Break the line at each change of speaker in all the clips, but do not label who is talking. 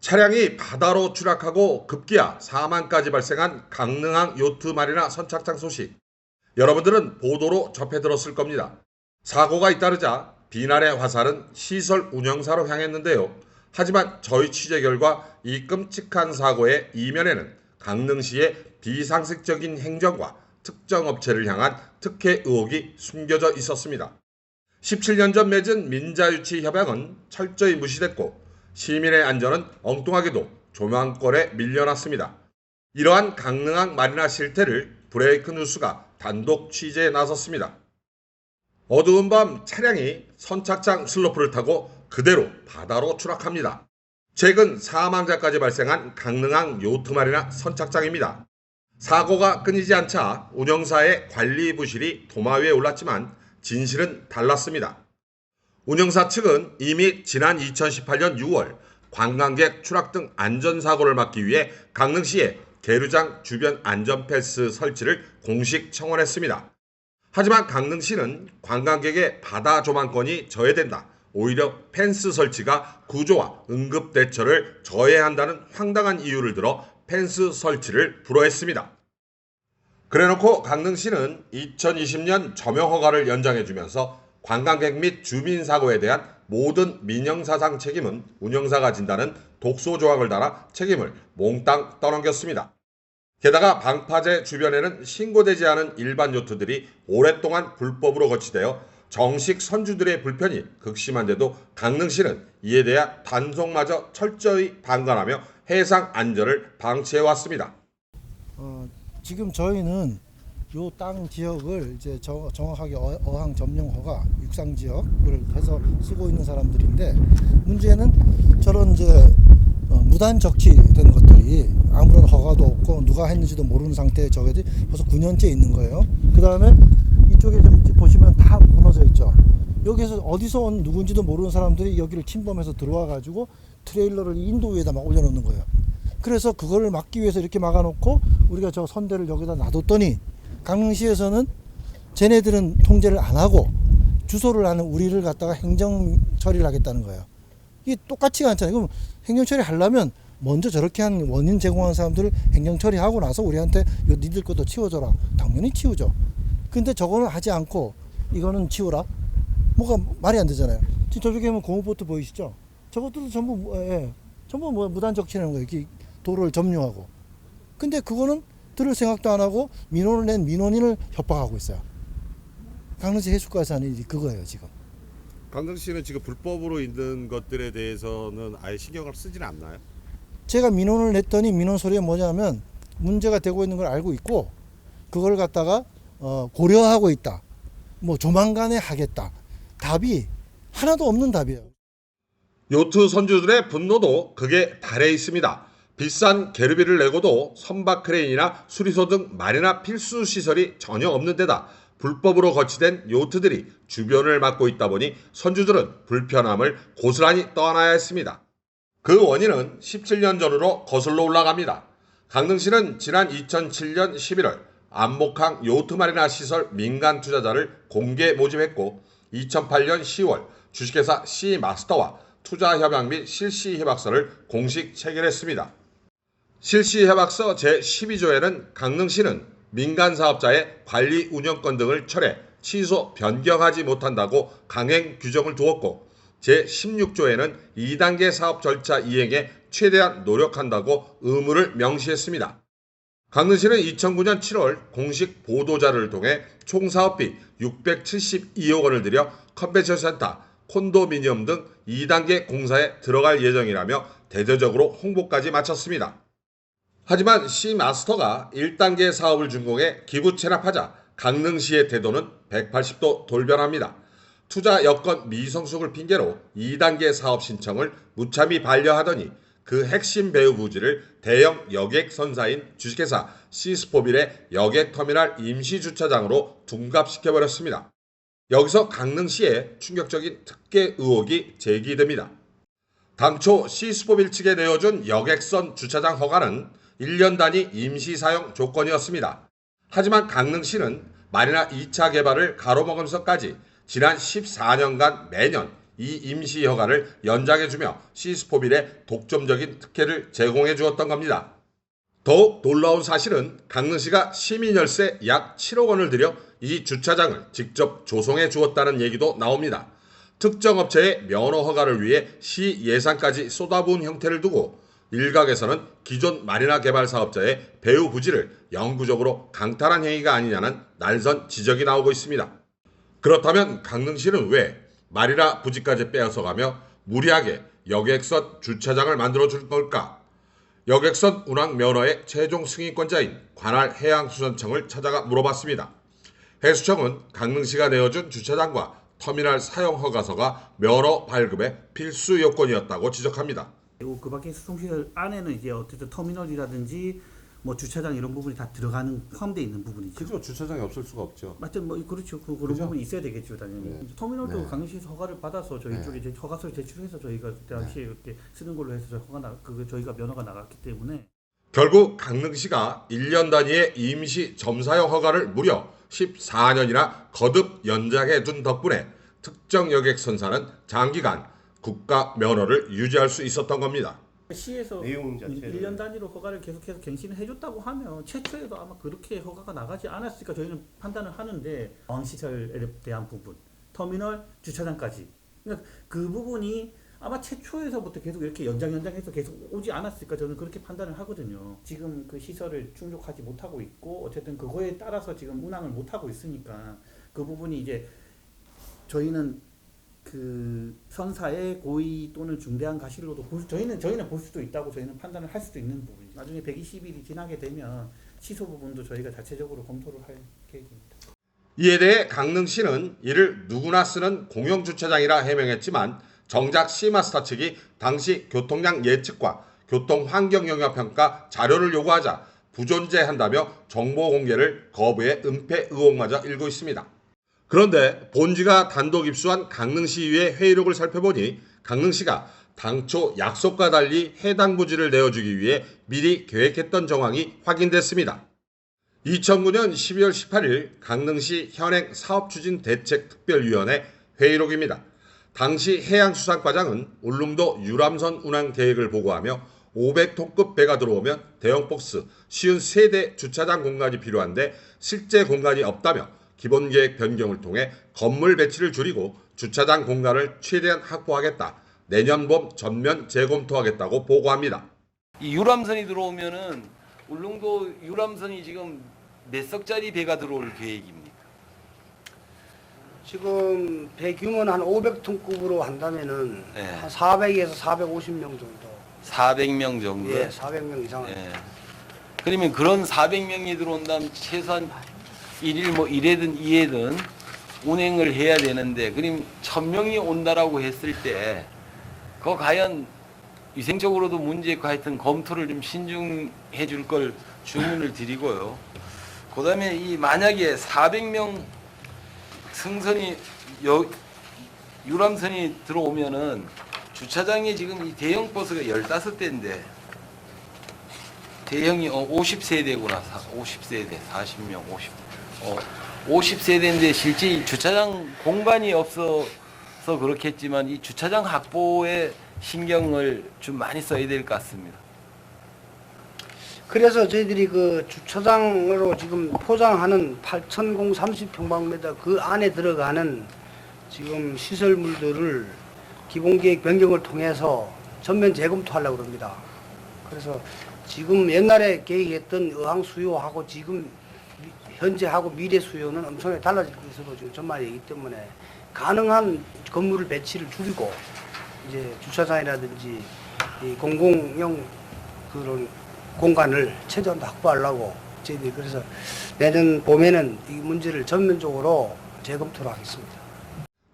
차량이 바다로 추락하고 급기야 사망까지 발생한 강릉항 요트 마리나 선착장 소식. 여러분들은 보도로 접해 들었을 겁니다. 사고가 잇따르자 비난의 화살은 시설 운영사로 향했는데요. 하지만 저희 취재 결과 이 끔찍한 사고의 이면에는 강릉시의 비상식적인 행정과 특정 업체를 향한 특혜 의혹이 숨겨져 있었습니다. 17년 전 맺은 민자유치 협약은 철저히 무시됐고 시민의 안전은 엉뚱하게도 조망권에 밀려났습니다. 이러한 강릉항 마리나 실태를 브레이크 뉴스가 단독 취재에 나섰습니다. 어두운 밤 차량이 선착장 슬로프를 타고 그대로 바다로 추락합니다. 최근 사망자까지 발생한 강릉항 요트 마리나 선착장입니다. 사고가 끊이지 않자 운영사의 관리 부실이 도마 위에 올랐지만 진실은 달랐습니다. 운영사 측은 이미 지난 2018년 6월 관광객 추락 등 안전사고를 막기 위해 강릉시에 계류장 주변 안전펜스 설치를 공식 청원했습니다. 하지만 강릉시는 관광객의 바다 조망권이 저해된다, 오히려 펜스 설치가 구조와 응급대처를 저해한다는 황당한 이유를 들어 펜스 설치를 불허했습니다. 그래놓고 강릉시는 2020년 점용허가를 연장해주면서 관광객 및 주민 사고에 대한 모든 민형사상 책임은 운영사가 진다는 독소 조항을 달아 책임을 몽땅 떠넘겼습니다. 게다가 방파제 주변에는 신고되지 않은 일반 요트들이 오랫동안 불법으로 거치되어 정식 선주들의 불편이 극심한데도 강릉시는 이에 대한 단속마저 철저히 방관하며 해상 안전을 방치해왔습니다.
지금 저희는 요 땅 지역을 이제 정확하게 어항 점용허가 육상 지역을 해서 쓰고 있는 사람들인데, 문제는 저런 이제 무단 적치된 것들이 아무런 허가도 없고 누가 했는지도 모르는 상태의 저게 벌써 9년째 있는 거예요. 그 다음에 이쪽에 좀 보시면 다 무너져 있죠. 여기서 어디서 온 누군지도 모르는 사람들이 여기를 침범해서 들어와 가지고 트레일러를 인도 위에다 막 올려놓는 거예요. 그래서 그걸 막기 위해서 이렇게 막아놓고 우리가 저 선대를 여기다 놔뒀더니 강릉시에서는 쟤네들은 통제를 안 하고 주소를 하는 우리를 갖다가 행정 처리를 하겠다는 거예요. 이게 똑같지가 않잖아요. 그럼 행정 처리하려면 먼저 저렇게 한 원인 제공한 사람들을 행정 처리하고 나서 우리한테 요 니들 것도 치워줘라. 당연히 치우죠. 근데 저거는 하지 않고 이거는 치우라? 뭐가 말이 안 되잖아요. 지금 저쪽에 보면 고무보트 보이시죠? 저것도 전부 전부 무단 적치라는 거예요. 이렇게 도로를 점유하고. 근데 그거는 들을 생각도 안 하고 민원을 낸 민원인을 협박하고 있어요. 강릉시 해수과에서 하는 일이 그거예요, 지금.
강릉시는 지금 불법으로 있는 것들에 대해서는 아예 신경을 쓰지는 않나요?
제가 민원을 냈더니 민원 소리가 뭐냐면 문제가 되고 있는 걸 알고 있고 그걸 갖다가 고려하고 있다. 뭐 조만간에 하겠다. 답이 하나도 없는 답이에요.
요트 선주들의 분노도 극에 달해 있습니다. 비싼 계류비를 내고도 선박 크레인이나 수리소 등 마리나 필수 시설이 전혀 없는 데다 불법으로 거치된 요트들이 주변을 막고 있다 보니 선주들은 불편함을 고스란히 떠안아야 했습니다. 그 원인은 17년 전으로 거슬러 올라갑니다. 강릉시는 지난 2007년 11월 안목항 요트 마리나 시설 민간 투자자를 공개 모집했고 2008년 10월 주식회사 C마스터와 투자 협약 및 실시 협약서를 공식 체결했습니다. 실시 협약서 제12조에는 강릉시는 민간 사업자의 관리 운영권 등을 철회, 취소, 변경하지 못한다고 강행 규정을 두었고 제16조에는 2단계 사업 절차 이행에 최대한 노력한다고 의무를 명시했습니다. 강릉시는 2009년 7월 공식 보도자료를 통해 총 사업비 672억 원을 들여 컨벤션 센터, 콘도미니엄 등 2단계 공사에 들어갈 예정이라며 대대적으로 홍보까지 마쳤습니다. 하지만 C마스터가 1단계 사업을 준공해 기부 체납하자 강릉시의 태도는 180도 돌변합니다. 투자 여건 미성숙을 핑계로 2단계 사업 신청을 무참히 반려하더니 그 핵심 배후 부지를 대형 여객 선사인 주식회사 시스포빌의 여객터미널 임시주차장으로 둔갑시켜버렸습니다. 여기서 강릉시의 충격적인 특혜 의혹이 제기됩니다. 당초 시스포빌 측에 내어준 여객선 주차장 허가는 1년 단위 임시사용 조건이었습니다. 하지만 강릉시는 마리나 2차 개발을 가로막으면서까지 지난 14년간 매년 이 임시 허가를 연장해주며 시스포빌의 독점적인 특혜를 제공해 주었던 겁니다. 더욱 놀라운 사실은 강릉시가 시민열세 약 7억 원을 들여 이 주차장을 직접 조성해 주었다는 얘기도 나옵니다. 특정 업체의 면허 허가를 위해 시 예산까지 쏟아부은 형태를 두고 일각에서는 기존 마리나 개발 사업자의 배후 부지를 영구적으로 강탈한 행위가 아니냐는 날선 지적이 나오고 있습니다. 그렇다면 강릉시는 왜 마리나 부지까지 빼앗아가며 무리하게 여객선 주차장을 만들어줄 걸까? 여객선 운항 면허의 최종 승인권자인 관할 해양수산청을 찾아가 물어봤습니다. 해수청은 강릉시가 내어준 주차장과 터미널 사용 허가서가 면허 발급의 필수 요건이었다고 지적합니다.
그리고 그 밖에 수송시설 안에는 이제 어쨌든 터미널이라든지 뭐 주차장 이런 부분이 다 들어가는 포함되어 있는 부분이죠.
그죠. 주차장이 없을 수가 없죠.
맞죠, 뭐 그렇죠. 그런
그죠?
부분이 있어야 되겠죠, 당연히.
네.
터미널도
네.
강릉시에서 허가를 받아서 저희 쪽에 이제 허가서를 제출해서 저희가 그때 당시에 그때 쓰는 걸로 해서 저희가 면허가 나갔기 때문에.
결국 강릉시가 1년 단위의 임시 점사용 허가를 무려 14년이나 거듭 연장해 둔 덕분에 특정 여객선사는 장기간 국가 면허를 유지할 수 있었던 겁니다.
시에서
내용 자체를
1년 단위로 허가를 계속해서 갱신을 해줬다고 하면 최초에도 아마 그렇게 허가가 나가지 않았을까 저희는 판단을 하는데 어항시설에 대한 부분, 터미널, 주차장까지 그러니까 그 부분이 아마 최초에서부터 계속 이렇게 연장해서 계속 오지 않았을까 저는 그렇게 판단을 하거든요. 지금 그 시설을 충족하지 못하고 있고 어쨌든 그거에 따라서 지금 운항을 못하고 있으니까 그 부분이 이제 저희는 그 선사의 고의 또는 중대한 과실로도 저희는 볼 수도 있다고 저희는 판단을 할 수도 있는 부분이죠. 나중에 120일이 지나게 되면 취소 부분도 저희가 자체적으로 검토를 할 계획입니다.
이에 대해 강릉시는 이를 누구나 쓰는 공영주차장이라 해명했지만 정작 시마스터 측이 당시 교통량 예측과 교통환경영향평가 자료를 요구하자 부존재한다며 정보 공개를 거부해 은폐 의혹마저 일고 있습니다. 그런데 본지가 단독 입수한 강릉시의회 회의록을 살펴보니 강릉시가 당초 약속과 달리 해당 부지를 내어주기 위해 미리 계획했던 정황이 확인됐습니다. 2009년 12월 18일 강릉시 현행 사업추진대책특별위원회 회의록입니다. 당시 해양수산과장은 울릉도 유람선 운항 계획을 보고하며 500톤급 배가 들어오면 대형박스 53대 주차장 공간이 필요한데 실제 공간이 없다며 기본계획 변경을 통해 건물 배치를 줄이고 주차장 공간을 최대한 확보하겠다. 내년 봄 전면 재검토하겠다고 보고합니다.
이 유람선이 들어오면은 울릉도 유람선이 지금 몇 석짜리 배가 들어올 계획입니까?
지금 배 규모는 한 500톤급으로 한다면은
네.
한 400에서 450명 정도.
400명 정도.
예, 400명 이상.
예. 그러면 그런 400명이 들어온다면 최소한 1일 뭐 1회든 2회든 운행을 해야 되는데 그럼 1000명이 온다라고 했을 때 그거 과연 위생적으로도 문제 있고 하여튼 검토를 좀 신중해 줄 걸 주문을 드리고요. 그다음에 이 만약에 400명 승선이 유람선이 들어오면은 주차장에 지금 이 대형 버스가 15대인데 대형이 50세대구나. 50세대, 40명, 50세대인데 실제 이 주차장 공간이 없어서 그렇겠지만 이 주차장 확보에 신경을 좀 많이 써야 될 것 같습니다.
그래서 저희들이 그 주차장으로 지금 포장하는 8,030평방미터 그 안에 들어가는 지금 시설물들을 기본계획 변경을 통해서 전면 재검토하려고 합니다. 그래서 지금 옛날에 계획했던 어항 수요하고 지금 현재하고 미래 수요는 엄청나게 달라질 것으로 지금 전망이기 때문에 가능한 건물을 배치를 줄이고 이제 주차장이라든지 이 공공용 그런 공간을 최대한 확보하려고 저희들이 그래서 내년 봄에는 이 문제를 전면적으로 재검토를 하겠습니다.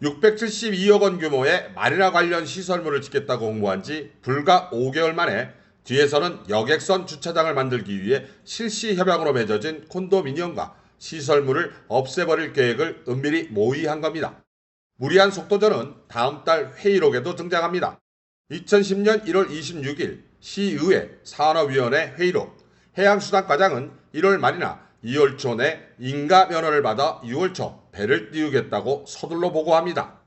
672억 원 규모의 마리나 관련 시설물을 짓겠다고 홍보한 지 불과 5개월 만에 뒤에서는 여객선 주차장을 만들기 위해 실시 협약으로 맺어진 콘도미니엄과 시설물을 없애버릴 계획을 은밀히 모의한 겁니다. 무리한 속도전은 다음 달 회의록에도 등장합니다. 2010년 1월 26일 시의회 산업위원회 회의록 해양수산과장은 1월 말이나 2월 초 내 인가 면허를 받아 6월 초 배를 띄우겠다고 서둘러 보고합니다.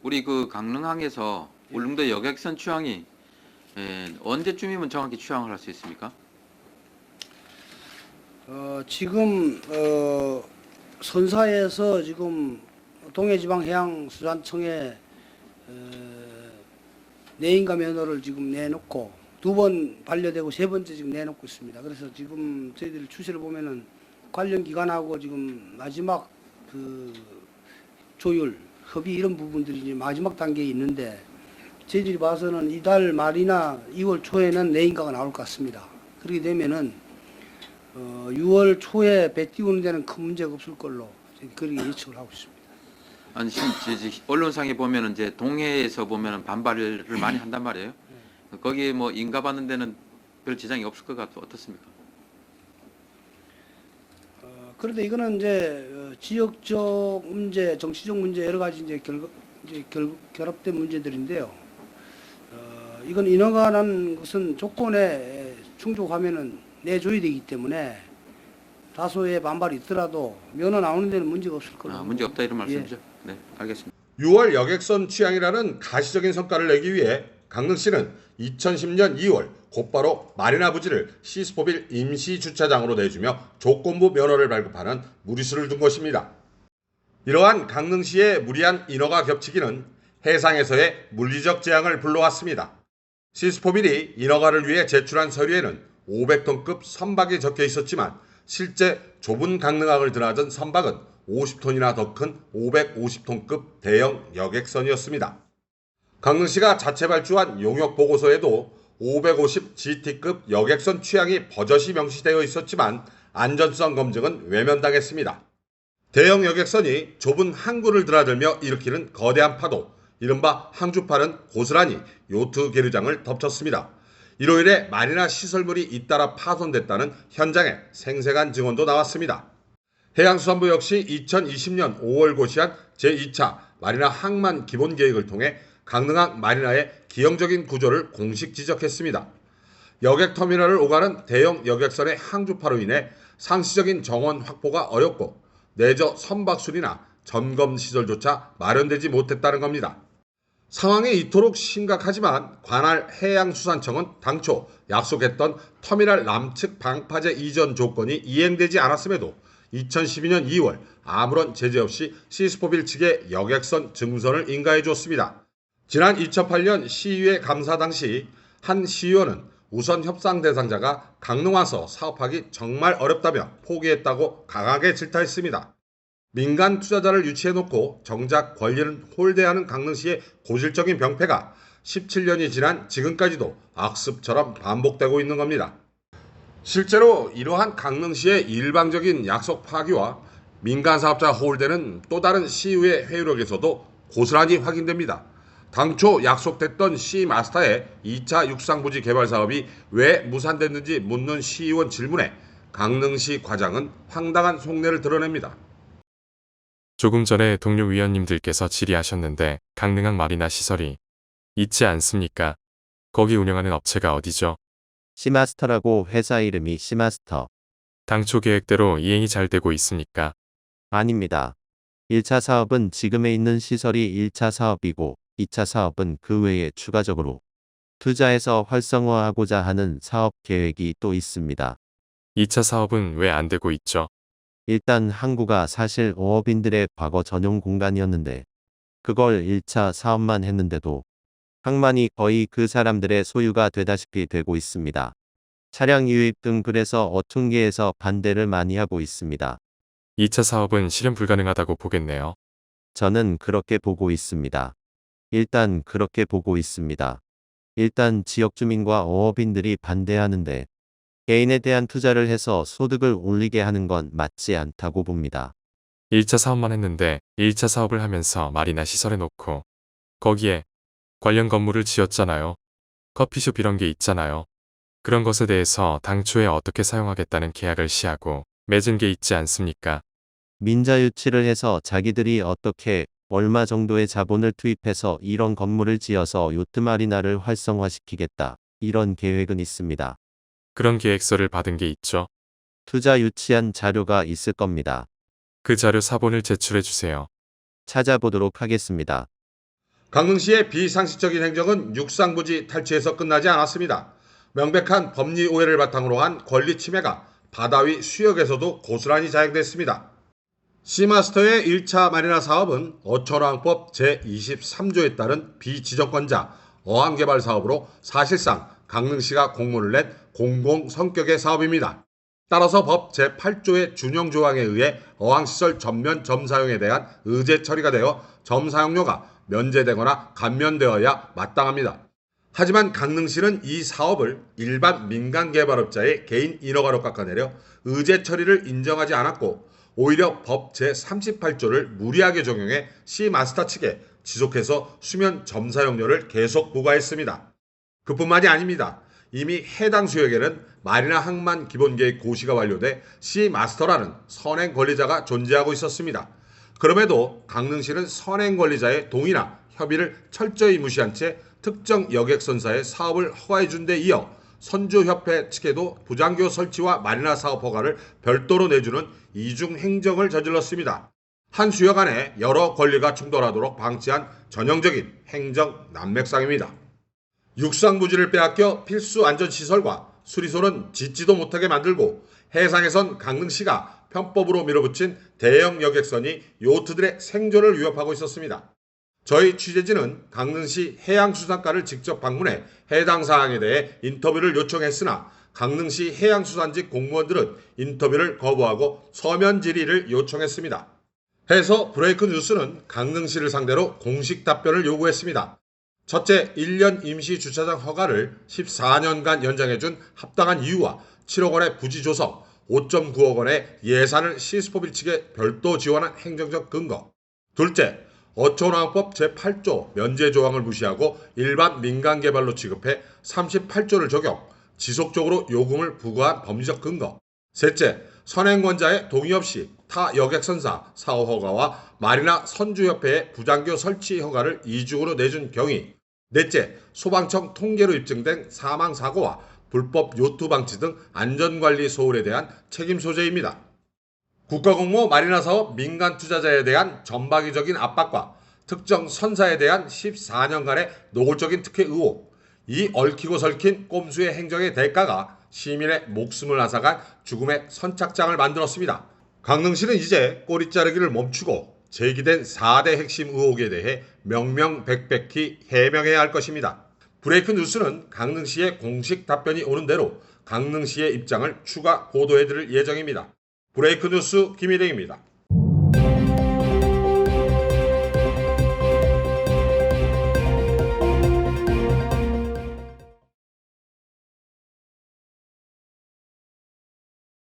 우리 그 강릉항에서 울릉도 여객선 취항이 언제쯤이면 정확히 취항을 할 수 있습니까?
지금 선사에서 지금 동해지방해양수산청에 내인가 면허를 지금 내놓고 2번 반려되고 3번째 지금 내놓고 있습니다. 그래서 지금 저희들 추세를 보면은 관련 기관하고 지금 마지막 그 조율, 협의 이런 부분들이 이제 마지막 단계에 있는데 저희들이 봐서는 이달 말이나 2월 초에는 내인가가 나올 것 같습니다. 그렇게 되면은 6월 초에 배 띄우는 데는 큰 문제가 없을 걸로 그렇게 예측을 하고 있습니다.
아니 언론상에 보면은 이제 동해에서 보면은 반발을 많이 한단 말이에요. 거기에 뭐 인가 받는 데는 별 지장이 없을 것 같아요. 어떻습니까?
그런데 이거는 이제 지역적 문제, 정치적 문제 여러 가지 이제 결합된 문제들인데요. 이건 인허가라는 것은 조건에 충족하면은 내줘야 되기 때문에 다소의 반발이 있더라도 면허 나오는 데는 문제가 없을 거라고.
문제 없다 이런
예.
말씀이죠? 네, 알겠습니다.
6월 여객선 취항이라는 가시적인 성과를 내기 위해 강릉시는 2010년 2월 곧바로 마리나 부지를 시스포빌 임시주차장으로 내주며 조건부 면허를 발급하는 무리수를 둔 것입니다. 이러한 강릉시의 무리한 인허가 겹치기는 해상에서의 물리적 재앙을 불러왔습니다. 시스포빌이 인허가를 위해 제출한 서류에는 500톤급 선박이 적혀 있었지만 실제 좁은 강릉항을 드나든 선박은 50톤이나 더 큰 550톤급 대형 여객선이었습니다. 강릉시가 자체 발주한 용역 보고서에도 550 GT급 여객선 취향이 버젓이 명시되어 있었지만 안전성 검증은 외면당했습니다. 대형 여객선이 좁은 항구를 드나들며 일으키는 거대한 파도, 이른바 항주파는 고스란히 요트 계류장을 덮쳤습니다. 이로 인해 마리나 시설물이 잇따라 파손됐다는 현장의 생생한 증언도 나왔습니다. 해양수산부 역시 2020년 5월 고시한 제2차 마리나 항만 기본계획을 통해 강릉항 마리나의 기형적인 구조를 공식 지적했습니다. 여객터미널을 오가는 대형 여객선의 항주파로 인해 상시적인 정원 확보가 어렵고 내저 선박술이나 점검시설조차 마련되지 못했다는 겁니다. 상황이 이토록 심각하지만 관할 해양수산청은 당초 약속했던 터미널 남측 방파제 이전 조건이 이행되지 않았음에도 2012년 2월 아무런 제재 없이 시스포빌 측에 여객선 증선을 인가해 줬습니다. 지난 2008년 시의회 감사 당시 한 시의원은 우선 협상 대상자가 강릉 와서 사업하기 정말 어렵다며 포기했다고 강하게 질타했습니다. 민간 투자자를 유치해놓고 정작 권리는 홀대하는 강릉시의 고질적인 병폐가 17년이 지난 지금까지도 악습처럼 반복되고 있는 겁니다. 실제로 이러한 강릉시의 일방적인 약속 파기와 민간 사업자 홀대는 또 다른 시의회 회의록에서도 고스란히 확인됩니다. 당초 약속됐던 시마스터의 2차 육상부지 개발 사업이 왜 무산됐는지 묻는 시의원 질문에 강릉시 과장은 황당한 속내를 드러냅니다.
조금 전에 동료 위원님들께서 질의하셨는데 강릉항 마리나 시설이 있지 않습니까? 거기 운영하는 업체가 어디죠?
시마스터라고 회사 이름이 시마스터.
당초 계획대로 이행이 잘 되고 있습니까?
아닙니다. 1차 사업은 지금에 있는 시설이 1차 사업이고 2차 사업은 그 외에 추가적으로 투자해서 활성화하고자 하는 사업 계획이 또 있습니다.
2차 사업은 왜 안 되고 있죠?
일단 항구가 사실 어업인들의 과거 전용 공간이었는데 그걸 1차 사업만 했는데도 항만이 거의 그 사람들의 소유가 되다시피 되고 있습니다. 차량 유입 등 그래서 어촌계에서 반대를 많이 하고 있습니다.
2차 사업은 실현 불가능하다고 보겠네요.
저는 그렇게 보고 있습니다. 일단 그렇게 보고 있습니다. 일단 지역 주민과 어업인들이 반대하는데 개인에 대한 투자를 해서 소득을 올리게 하는 건 맞지 않다고 봅니다.
1차 사업만 했는데 1차 사업을 하면서 마리나 시설에 놓고 거기에 관련 건물을 지었잖아요. 커피숍 이런 게 있잖아요. 그런 것에 대해서 당초에 어떻게 사용하겠다는 계약을 시하고 맺은 게 있지 않습니까?
민자 유치를 해서 자기들이 어떻게 얼마 정도의 자본을 투입해서 이런 건물을 지어서 요트 마리나를 활성화시키겠다. 이런 계획은 있습니다.
그런 계획서를 받은 게 있죠.
투자 유치한 자료가 있을 겁니다.
그 자료 사본을 제출해 주세요.
찾아보도록 하겠습니다.
강릉시의 비상식적인 행정은 육상부지 탈취에서 끝나지 않았습니다. 명백한 법리 오해를 바탕으로 한 권리 침해가 바다 위 수역에서도 고스란히 자행됐습니다. 시마스터의 1차 마리나 사업은 어촌어항법 제23조에 따른 비지정권자 어항개발 사업으로 사실상 강릉시가 공모를 낸 공공 성격의 사업입니다. 따라서 법 제8조의 준용 조항에 의해 어항시설 전면 점사용에 대한 의제 처리가 되어 점사용료가 면제되거나 감면되어야 마땅합니다. 하지만 강릉시는 이 사업을 일반 민간개발업자의 개인 인허가로 깎아내려 의제 처리를 인정하지 않았고 오히려 법 제38조를 무리하게 적용해 시마스터 측에 지속해서 수면 점사용료를 계속 부과했습니다. 그뿐만이 아닙니다. 이미 해당 수역에는 마리나 항만 기본계획 고시가 완료돼 시마스터라는 선행 권리자가 존재하고 있었습니다. 그럼에도 강릉시는 선행 권리자의 동의나 협의를 철저히 무시한 채 특정 여객선사의 사업을 허가해 준 데 이어 선주협회 측에도 부장교 설치와 마리나 사업 허가를 별도로 내주는 이중 행정을 저질렀습니다. 한 수역 안에 여러 권리가 충돌하도록 방치한 전형적인 행정 난맥상입니다. 육상부지를 빼앗겨 필수 안전시설과 수리소는 짓지도 못하게 만들고 해상에선 강릉시가 편법으로 밀어붙인 대형 여객선이 요트들의 생존을 위협하고 있었습니다. 저희 취재진은 강릉시 해양수산과를 직접 방문해 해당 사항에 대해 인터뷰를 요청했으나 강릉시 해양수산직 공무원들은 인터뷰를 거부하고 서면 질의를 요청했습니다. 해서 브레이크 뉴스는 강릉시를 상대로 공식 답변을 요구했습니다. 첫째, 1년 임시 주차장 허가를 14년간 연장해준 합당한 이유와 7억 원의 부지 조성, 5.9억 원의 예산을 시스포빌 측에 별도 지원한 행정적 근거. 둘째, 어촌어항법 제8조 면제 조항을 무시하고 일반 민간개발로 취급해 38조를 적용, 지속적으로 요금을 부과한 법리적 근거. 셋째, 선행권자의 동의 없이 타 여객선사 사업 허가와 마리나 선주협회의 부장교 설치 허가를 이중으로 내준 경위. 넷째, 소방청 통계로 입증된 사망사고와 불법 요트 방치 등 안전관리 소홀에 대한 책임 소재입니다. 국가공모 마리나 사업 민간 투자자에 대한 전방위적인 압박과 특정 선사에 대한 14년간의 노골적인 특혜 의혹, 이 얽히고 설킨 꼼수의 행정의 대가가 시민의 목숨을 앗아간 죽음의 선착장을 만들었습니다. 강릉시는 이제 꼬리 자르기를 멈추고 제기된 4대 핵심 의혹에 대해 명명백백히 해명해야 할 것입니다. 브레이크 뉴스는 강릉시의 공식 답변이 오는 대로 강릉시의 입장을 추가 보도해드릴 예정입니다. 브레이크 뉴스 김일행입니다.